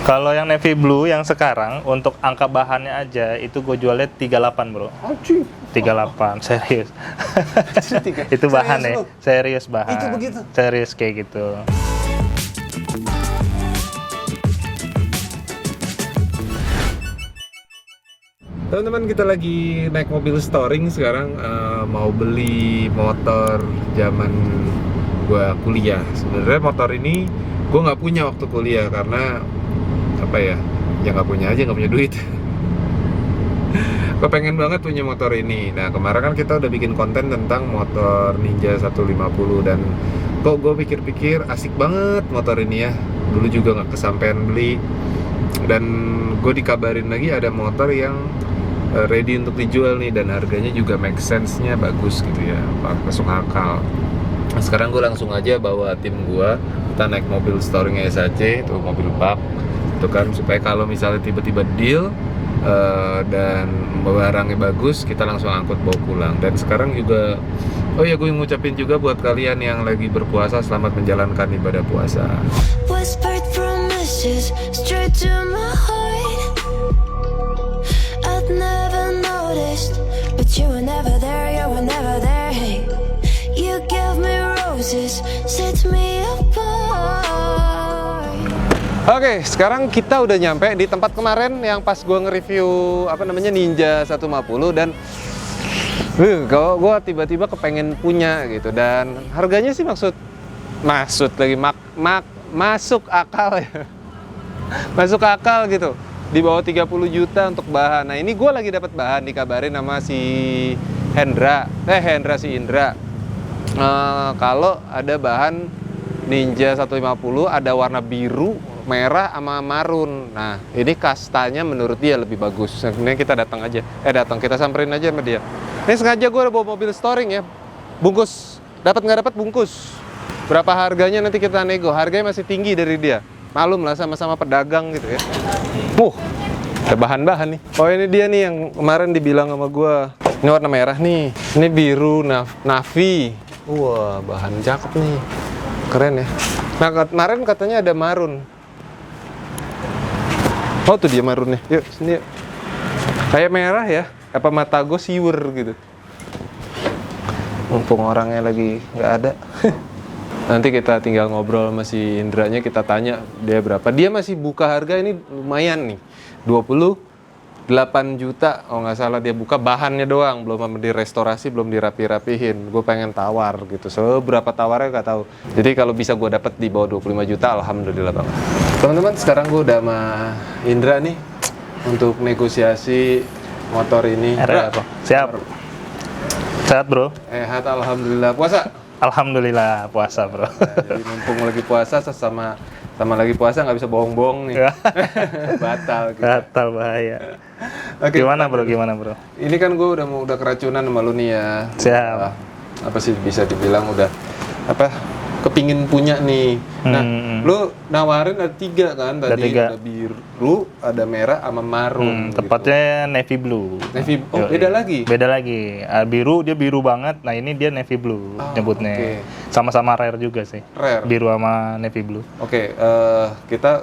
Kalau yang navy blue yang sekarang untuk angka bahannya aja itu gue jualnya 38 bro. Anjing. 38 serius. Itu bahan ya, serius bahan. Itu begitu. Serius kayak gitu. Teman-teman, kita lagi naik mobil storing sekarang, mau beli motor zaman gua kuliah. Sebenarnya motor ini gua nggak punya waktu kuliah karena apa ya nggak punya aja, nggak punya duit. Gue pengen banget punya motor ini. Nah, kemarin kan kita udah bikin konten tentang motor Ninja 150 dan kok gue pikir-pikir asik banget motor ini ya. Dulu juga nggak kesampean beli, dan gue dikabarin lagi ada motor yang ready untuk dijual nih, dan harganya juga make sense-nya bagus gitu ya, masuk akal. Nah, sekarang gue langsung aja bawa tim gue, kita naik mobil storing SAC, itu mobil bak itu kan, supaya kalau misalnya tiba-tiba deal dan barangnya bagus, kita langsung angkut bawa pulang. Dan sekarang juga, oh ya, gue ngucapin juga buat kalian yang lagi berpuasa, selamat menjalankan ibadah puasa. Whispered promises straight to my heart. I'd never noticed, but you were never there, you were never there. Hey, you gave me roses, set me apart. Oke, sekarang kita udah nyampe di tempat kemarin yang pas gue nge-review Ninja 150, dan kalau gue tiba-tiba kepengen punya gitu, dan harganya sih masuk akal ya. Masuk akal gitu. Di bawah 30 juta untuk bahan. Nah, ini gue lagi dapat bahan, dikabarin sama si Indra. Kalau ada bahan Ninja 150 ada warna biru, merah sama marun. Nah, ini kastanya menurut dia lebih bagus. Ini kita kita samperin aja sama dia. Ini sengaja gue udah bawa mobil storing ya. Bungkus, dapat nggak dapat bungkus. Berapa harganya nanti kita nego. Harganya masih tinggi dari dia. Malum lah, sama-sama pedagang gitu ya. Ada bahan-bahan nih. Oh, ini dia nih yang kemarin dibilang sama gue. Ini warna merah nih. Ini biru navy. Wah, bahan cakep nih. Keren ya. Nah, kemarin katanya ada marun. Oh, tuh dia marunnya. Yuk, sini yuk. Kayak merah ya. Apa mata gue siwer gitu. Mumpung orangnya lagi nggak ada. Nanti kita tinggal ngobrol sama si Indranya, kita tanya dia berapa. Dia masih buka harga ini lumayan nih. 28 juta, oh nggak salah dia buka, bahannya doang, belum direstorasi, belum dirapi-rapihin. Gue pengen tawar gitu, seberapa tawarnya nggak tahu. Jadi kalau bisa gue dapet di bawah 25 juta, alhamdulillah banget. Teman-teman, sekarang gue udah sama Indra nih untuk negosiasi motor ini. Bro. Siap. Sehat bro? Sehat, alhamdulillah. Puasa? Alhamdulillah puasa bro. Nah, jadi mumpung lagi puasa, sama lagi puasa nggak bisa bohong-bohong nih. Batal gitu. Batal, bahaya. Oke, Gimana bro? Ini kan gue udah keracunan sama lu nih ya. Siap. Apa sih bisa dibilang udah kepingin punya nih. Nah, lu nawarin ada 3 kan tadi. Ada biru, ada merah, sama marun. Tepatnya gitu. Navy blue. Beda lagi. Beda lagi. Biru, dia biru banget. Nah, ini dia navy blue nyebutnya. Okay. Sama-sama rare juga sih. Rare. Biru sama navy blue. Oke,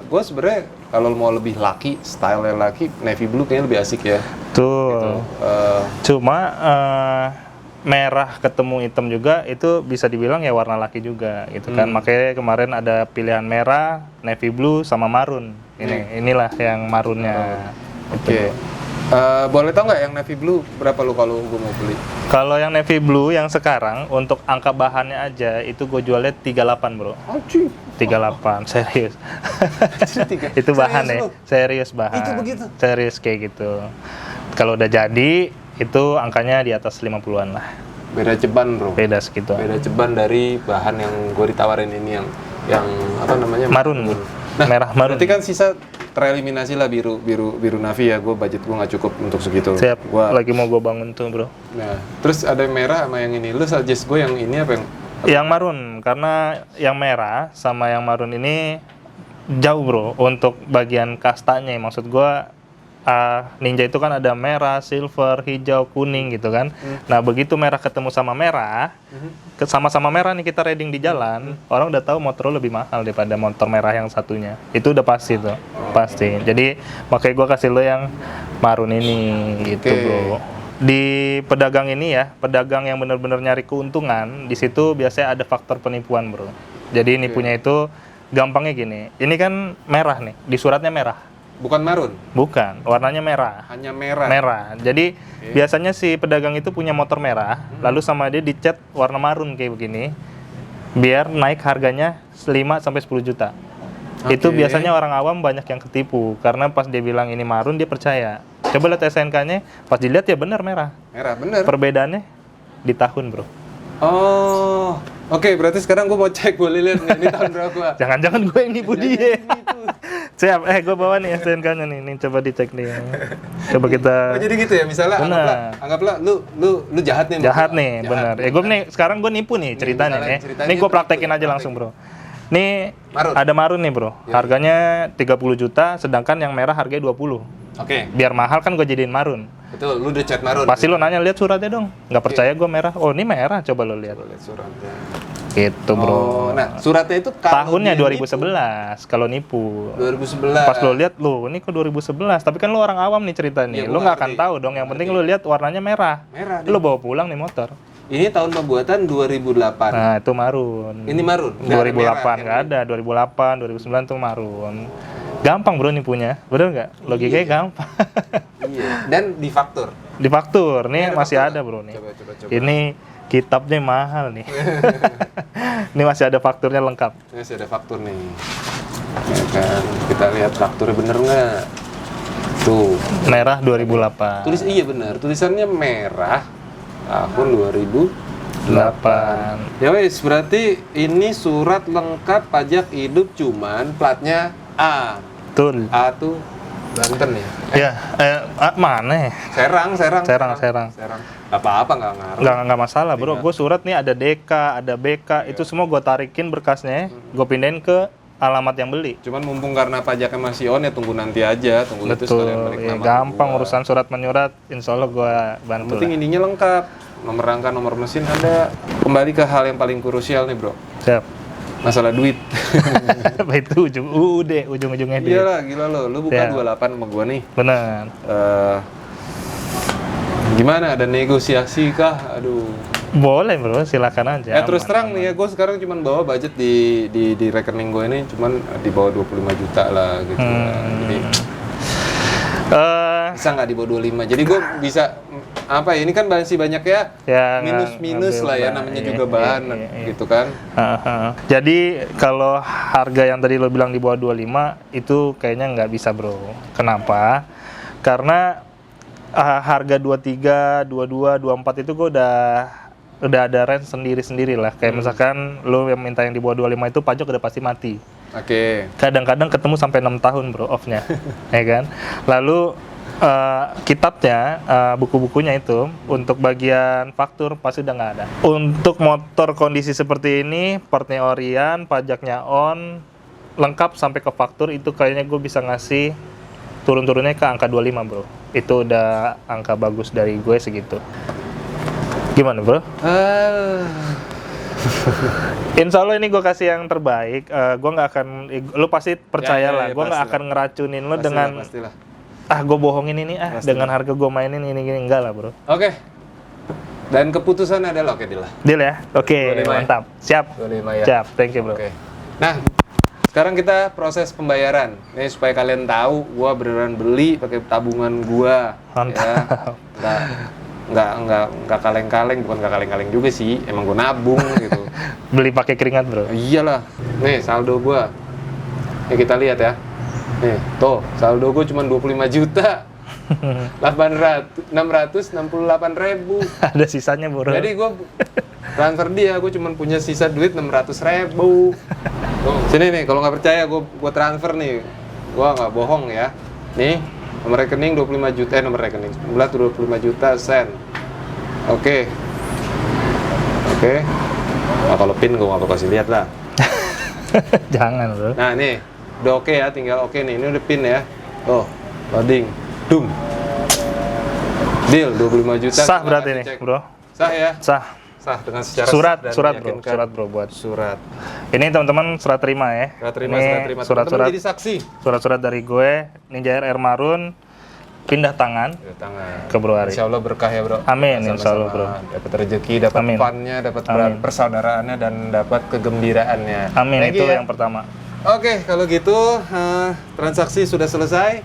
gue sebenarnya kalau mau lebih laki, style laki, navy blue kayaknya lebih asik ya. Tuh. Gitu. Cuma merah ketemu hitam juga itu bisa dibilang ya warna laki juga gitu kan. Makanya kemarin ada pilihan merah, navy blue sama marun. Inilah yang marunnya. Oke. Boleh tau nggak yang navy blue berapa lu kalau gue mau beli? Kalau yang navy blue yang sekarang untuk angka bahannya aja itu gue jualnya 38 bro. Anjing. 38 serius. Itu bahan ya, serius bahan. Itu begitu. Serius kayak gitu. Kalau udah jadi itu angkanya di atas 50-an lah. Beda ceban bro. Beda segitu. Beda ceban dari bahan yang gue ditawarin ini yang apa namanya? Marun. Nah, merah marun. Berarti kan sisa tereliminasi lah biru navy ya. Gue budget gue nggak cukup untuk segitu. Siap. Lagi mau gue bangun tuh bro. Nah, terus ada yang merah sama yang ini. Lu suggest gue yang ini apa yang? Yang marun, karena yang merah sama yang marun ini jauh bro untuk bagian kastanya. Maksud gue Ninja itu kan ada merah, silver, hijau, kuning gitu kan. Nah begitu merah ketemu sama merah, sama-sama merah nih kita riding di jalan, orang udah tahu motor lo lebih mahal daripada motor merah yang satunya. Itu udah pasti tuh, pasti. Jadi makanya gua kasih lo yang marun ini gitu bro. Di pedagang ini ya, pedagang yang benar-benar nyari keuntungan, di situ biasanya ada faktor penipuan bro. Jadi nipunya itu gampangnya gini, ini kan merah nih, di suratnya merah. Bukan marun? Bukan, warnanya merah. Hanya merah? Merah. Jadi biasanya si pedagang itu punya motor merah, lalu sama dia dicat warna marun kayak begini, biar naik harganya 5-10 juta. Itu biasanya orang awam banyak yang ketipu, karena pas dia bilang ini marun, dia percaya. Coba lihat SNK-nya, pas dilihat ya benar merah. Merah, bener. Perbedaannya di tahun bro. Oh, oke, berarti sekarang gue mau cek, boleh lihat nih, ini tahun berapa? Jangan-jangan gue yang nipu dia. Siap, gue bawa nih SNK-nya nih, coba dicek nih. Coba kita. Oh, jadi gitu ya, misalnya anggaplah lu jahat nih. Jahat nih, benar. Gue nih sekarang gue nipu nih ceritanya nih. Ini gue praktekin aja langsung bro. Nih marun. ada marun nih bro, harganya 30 juta, sedangkan yang merah harganya 20. Oke. Biar mahal kan gue jadiin marun. Betul, lu udah cat marun. Pasti lu nanya, lihat suratnya dong. Nggak percaya gue merah. Oh ini merah, coba lu lihat. Lihat suratnya. Gitu bro. Oh, nah suratnya itu tahunnya 2011 kalau nipu. 2011. Pas lo lihat, lo ini kok 2011, tapi kan lo orang awam nih cerita nih. Iya, Lo nggak akan tahu dong. Yang penting lo lihat warnanya merah. Merah. Lo bawa pulang nih motor. Ini tahun pembuatan 2008. Nah itu marun. Ini marun. 2008 nggak ada. 2008, 2009 tuh marun. Gampang bro nipunya, bener nggak? Logikanya gampang. Iya. Dan difaktur. Difaktur, nih Ini masih faktur ada nggak? bro nih. Coba. Ini kitabnya mahal nih. Ini masih ada fakturnya lengkap. Ini masih ada faktur nih. Ya kan, kita lihat fakturnya bener nggak? Tuh. Merah 2008. Iya bener, tulisannya merah tahun 2008. Ya wes, berarti ini surat lengkap pajak hidup cuman platnya A. Betul. A tuh Banten ya? Ya, mana ya? Serang. Apa-apa nggak ngaruh. Nggak masalah bro, gue surat nih ada DK, ada BK, itu semua gue tarikin berkasnya, gue pindahin ke alamat yang beli. Cuman mumpung karena pajaknya masih on ya tunggu nanti aja, tunggu itu sekalian balik ya, nama gampang gua. urusan surat menyurat, insya Allah gue bantu. Yang penting ininya lengkap, nomor rangka, nomor mesin ada. Kembali ke hal yang paling krusial nih bro. Siap. Masalah duit. Itu ujung-ujungnya duit. Iyalah, gila lu buka Ya. 28 sama gua nih. Benar. Gimana, ada negosiasi kah? Aduh. Boleh bro, silakan aja. Terus terang nih ya, gue sekarang cuma bawa budget di rekening gue ini cuman di bawah 25 juta lah gitu. Jadi bisa nggak di bawah 25? Jadi gue bisa apa ya? Ini kan masih banyak ya, minus lah ya, namanya juga bahan gitu kan. Jadi kalau harga yang tadi lo bilang di bawah 25 itu kayaknya nggak bisa bro. Kenapa? Karena harga 23, 22, 24 itu gue udah ada range sendiri-sendiri lah. Kayak misalkan lo yang minta yang di bawah 25 itu pajak udah pasti mati. Oke. Kadang-kadang ketemu sampai 6 tahun bro off-nya. Ya kan? Lalu kitabnya, buku-bukunya itu untuk bagian faktur pasti udah nggak ada. Untuk motor kondisi seperti ini, partnya orian, pajaknya on, lengkap sampai ke faktur, itu kayaknya gue bisa ngasih turun-turunnya ke angka 25 bro. Itu udah angka bagus dari gue segitu. Gimana bro? Insya Allah ini gue kasih yang terbaik. Gue nggak akan, lu pasti percayalah. Gue nggak akan ngeracunin lu dengan pastilah. Gue bohongin ini dengan harga gue mainin ini enggak lah bro. Oke. Dan keputusan adalah oke deal lah. Deal ya? Oke, 25 ya? mantap. Siap. 25 ya. Siap, thank you bro. Oke. Nah, sekarang kita proses pembayaran. Nih supaya kalian tahu, gua beneran beli pakai tabungan gua. Mantap. Ya. Nggak kaleng-kaleng, bukan nggak kaleng-kaleng juga sih. Emang gua nabung gitu. Beli pakai keringat bro. Iyalah. Nih saldo gua. Nih kita lihat ya. Nih, tuh saldo gua cuma 25 juta. 668.000. Ada sisanya bro. Jadi gue transfer dia, gue cuma punya sisa duit 600.000. Sini nih, kalau nggak percaya gue transfer nih, gue nggak bohong ya. Nih, nomor rekening 25 juta, nomor rekening 25 juta sen. Oke. Nah, kalau pin gue nggak bakal kasih lihat lah. Jangan bro. Nah nih, udah oke ya, tinggal oke nih, ini udah pin ya. Tuh, loading. Dum. Deal 25 juta. Sah kita berarti akan nih, cek. bro. Sah ya? Sah. Sah dengan secara Surat, sah dan surat bro, meyakinkan. surat bro buat. Surat. Ini teman-teman surat terima ya. Surat terima, Ini surat terima. surat-surat, Teman-teman jadi saksi. surat-surat dari gue, Ninja RR Marun, pindah tangan Di tangan. ke Bro Ari. Insya Allah berkah ya bro. Amin, Sama-sama insya Allah, bro. Dapat rezeki, dapat Amin. fun-nya, dapat Amin. persaudaraannya dan dapat kegembiraannya. Amin, Thank itu you ya. yang pertama. Oke, kalau gitu transaksi sudah selesai.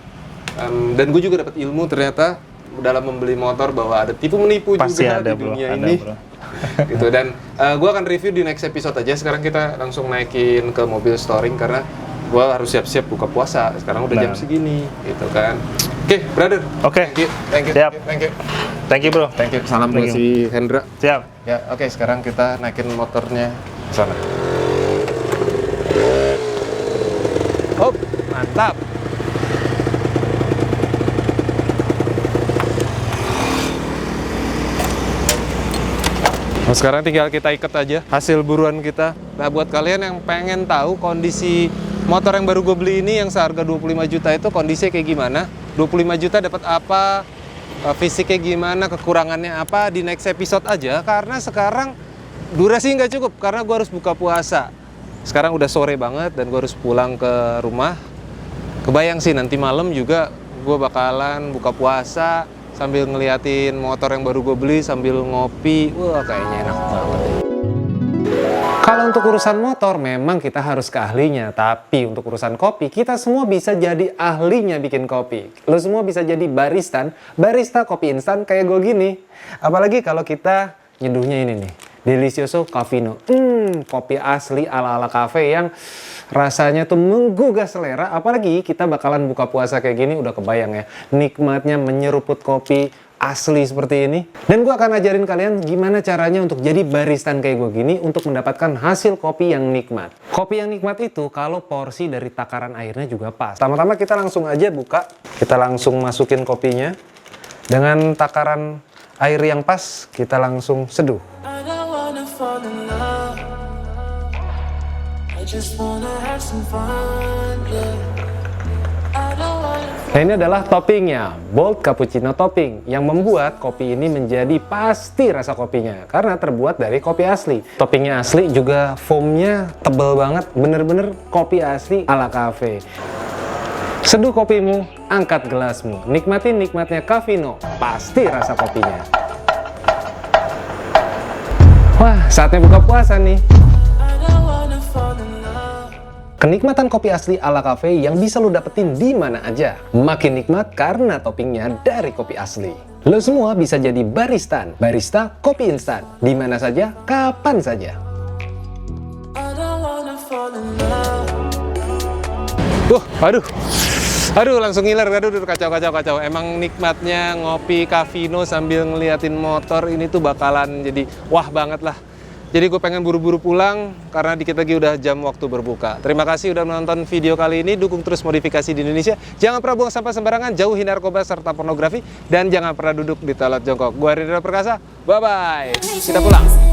Dan gue juga dapat ilmu ternyata dalam membeli motor bahwa ada tipu menipu Pasti juga ada di bro, dunia ada ini. bro. Gitu, dan gue akan review di next episode aja. Sekarang kita langsung naikin ke mobil storing karena gue harus siap-siap buka puasa. Sekarang udah jam Nah. segini, gitu kan. Oke, brother. Oke. Thank you, thank you, Siap. thank you, Thank you bro. thank you. Salam Thank buat you. si Hendra. Siap. Ya, oke. Sekarang kita naikin motornya ke sana. Hop, mantap. Nah, sekarang tinggal kita ikat aja hasil buruan kita. Nah, buat kalian yang pengen tahu kondisi motor yang baru gue beli ini yang seharga 25 juta itu kondisinya kayak gimana, 25 juta dapat apa, fisiknya gimana, kekurangannya apa, di next episode aja. Karena sekarang durasi nggak cukup karena gue harus buka puasa. Sekarang udah sore banget dan gue harus pulang ke rumah. Kebayang sih nanti malam juga gue bakalan buka puasa sambil ngeliatin motor yang baru gue beli sambil ngopi. Wah, kayaknya enak banget. Kalau untuk urusan motor memang kita harus ke ahlinya, tapi untuk urusan kopi kita semua bisa jadi ahlinya bikin kopi. Lo semua bisa jadi barista kopi instan kayak gue gini. Apalagi kalau kita nyeduhnya ini nih, Delicioso Cafino. Kopi asli ala-ala cafe yang rasanya tuh menggugah selera. Apalagi kita bakalan buka puasa kayak gini, udah kebayang ya nikmatnya menyeruput kopi asli seperti ini. Dan gue akan ajarin kalian gimana caranya untuk jadi baristan kayak gue gini untuk mendapatkan hasil kopi yang nikmat. Kopi yang nikmat itu kalau porsi dari takaran airnya juga pas. Pertama-tama kita langsung aja buka, kita langsung masukin kopinya. Dengan takaran air yang pas, kita langsung seduh. I don't wanna fall in love. I just wanna have some fun, yeah. I don't wanna. Nah, ini adalah toppingnya, bold cappuccino topping, yang membuat kopi ini menjadi pasti rasa kopinya karena terbuat dari kopi asli. Toppingnya asli, juga foamnya tebal banget, bener-bener kopi asli ala cafe. Seduh kopimu, angkat gelasmu, nikmatin nikmatnya Cafino, pasti rasa kopinya. Wah, saatnya buka puasa nih. I don't wanna fall in love. Kenikmatan kopi asli ala cafe yang bisa lo dapetin di mana aja. Makin nikmat karena toppingnya dari kopi asli. Lo semua bisa jadi barista kopi instan. Di mana saja, kapan saja. I don't wanna fall in love. Aduh, langsung ngiler. Aduh, kacau. Emang nikmatnya ngopi Cafino sambil ngeliatin motor ini tuh bakalan jadi wah banget lah. Jadi gue pengen buru-buru pulang karena dikit lagi udah jam waktu berbuka. Terima kasih udah menonton video kali ini. Dukung terus modifikasi di Indonesia. Jangan pernah buang sampah sembarangan, jauhi narkoba serta pornografi, dan jangan pernah duduk di toilet jongkok. Gue Ridra Perkasa. Bye-bye. Kita pulang.